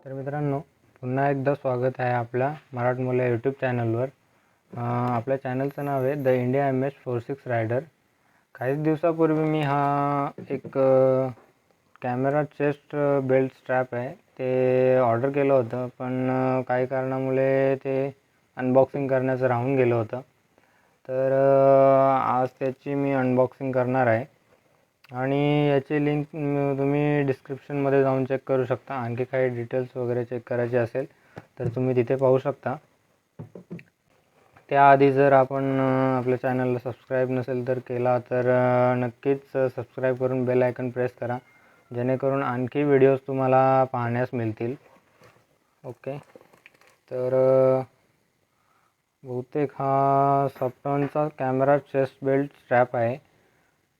तर मित्रांनो, पुन्हा एकदा स्वागत आहे आपल्या मराठी मुले यूट्यूब चॅनलवर. आपल्या चॅनलचं नाव आहे द इंडिया MS46 रायडर. काही दिवसापूर्वी मी हा एक कॅमेरा चेस्ट बेल्ट स्ट्रॅप आहे ते ऑर्डर केलं होतं, पण काही कारणामुळे ते अनबॉक्सिंग करण्याचं राहून गेलं होतं. तर आज त्याची मी अनबॉक्सिंग करणार आहे आणि याची लिंक तुम्ही डिस्क्रिप्शनमध्ये जाऊन चेक करू शकता. आणखी काही डिटेल्स वगैरे चेक करायचे असेल तर तुम्ही तिथे पाहू शकता. त्याआधी जर आपण आपल्या चॅनलला सबस्क्राईब नसेल तर केला तर नक्कीच सबस्क्राईब करून बेल आयकन प्रेस करा, जेणेकरून आणखी व्हिडिओज तुम्हाला पाहण्यास मिळतील. ओके, तर बहुतेक हा सप्टॉनचा कॅमेरा चेस्ट बेल्ट स्ट्रॅप आहे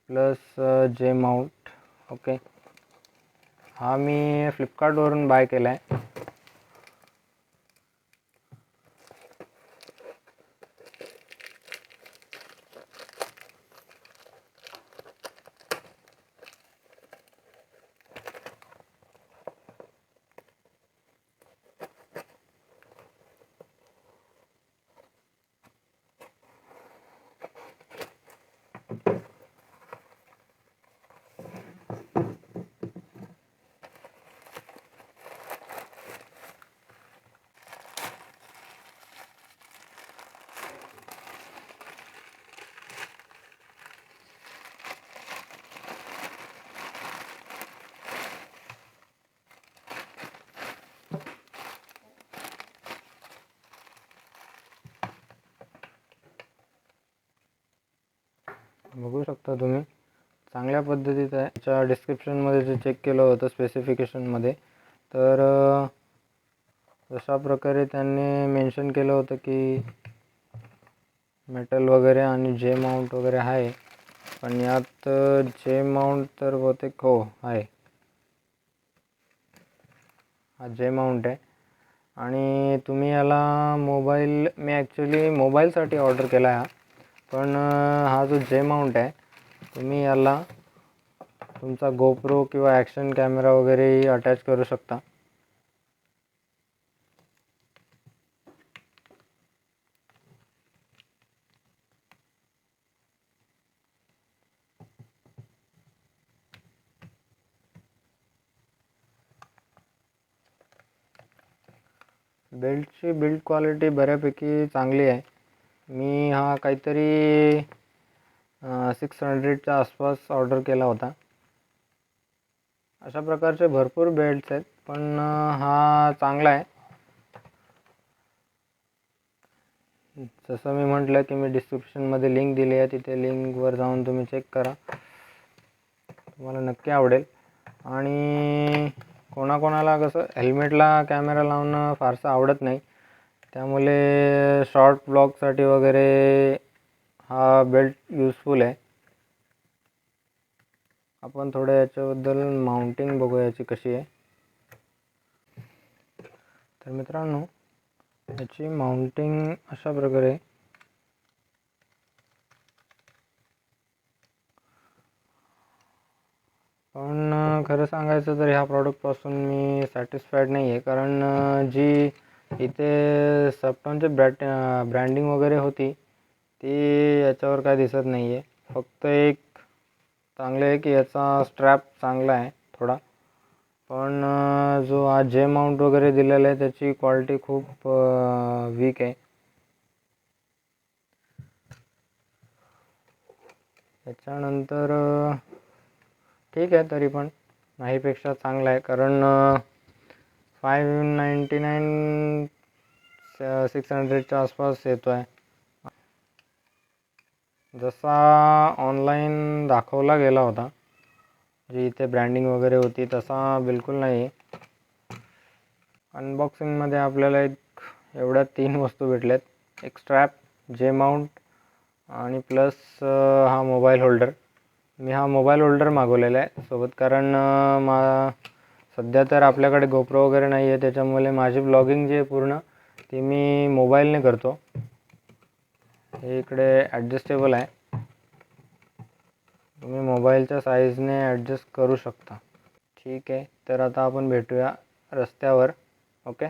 प्लस जे माउंट. ओके, हा मी फ्लिपकार्टवरून बाय केला आहे. बघू शकता तुम्ही, चांगल्या पद्धतीत आहे. त्याच्या डिस्क्रिप्शनमध्ये जे चेक केलं होतं स्पेसिफिकेशनमध्ये, तर अशा प्रकारे त्यांनी मेन्शन केलं होतं की मेटल वगैरे आणि जे माउंट वगैरे आहे. पण यात जे माउंट तर बहुतेक हो आहे, हा जे माउंट आहे. आणि तुम्ही याला मोबाईल, मी ॲक्च्युली मोबाईलसाठी ऑर्डर केला आहे, पण हा जो जे माउंट आहे तुम्ही याला तुमचा गोप्रो किंवा ॲक्शन कॅमेरा वगैरेही अटॅच करू शकता. बेल्टची बिल्ड क्वालिटी बऱ्यापैकी चांगली आहे. मी हा काहीतरी 600च्या आसपास ऑर्डर केला होता. अशा प्रकारचे भरपूर बेल्ट्स आहेत, पण हा चांगला आहे. जसं मी म्हटलं की मी डिस्क्रिप्शनमध्ये लिंक दिली आहे, तिथे लिंकवर जाऊन तुम्ही चेक करा, तुम्हाला नक्की आवडेल. आणि कोणाकोणाला कसं हेल्मेटला कॅमेरा लावणं फारसं आवडत नाही, त्यामुळे शॉर्ट ब्लॉगसाठी वगैरे हा बेल्ट यूजफुल आहे. आपण थोडं याच्याबद्दल माउंटिंग बघू याची कशी आहे. तर मित्रांनो, याची माउंटिंग अशा प्रकारे, पण खरं सांगायचं तर ह्या प्रॉडक्टपासून मी सॅटिस्फाईड नाही आहे. कारण जी इथे सप्टॉनची ब्रँडिंग वगैरे होती ती याच्यावर काय दिसत नाही आहे. फक्त एक चांगलं आहे की याचा स्ट्रॅप चांगला आहे थोडा, पण जो हा जे माउंट वगैरे दिलेला आहे त्याची क्वालिटी खूप वीक आहे. त्याच्यानंतर ठीक आहे, तरी पण नाहीपेक्षा चांगला आहे. कारण 599 600च्या आसपास येतो आहे. जसा ऑनलाईन दाखवला गेला होता, जी इथे ब्रँडिंग वगैरे होती, तसा बिलकुल नाही आहे. अनबॉक्सिंगमध्ये आपल्याला एवढ्या 3 वस्तू भेटल्यात, एक स्ट्रॅप, जे माउंट आणि प्लस हा मोबाईल होल्डर. मी हा मोबाईल होल्डर मागवलेला आहे सोबत, कारण सध्या तर आपल्याकडे गोप्रो वगैरे नाही आहे, त्याच्यामुळे माझी ब्लॉगिंग जी आहे पूर्ण ती मी मोबाईलने करतो. हे इकडे ॲडजस्टेबल आहे, तुम्ही मोबाईलच्या साईजने ॲडजस्ट करू शकता. ठीक आहे, तर आता आपण भेटूया रस्त्यावर. ओके.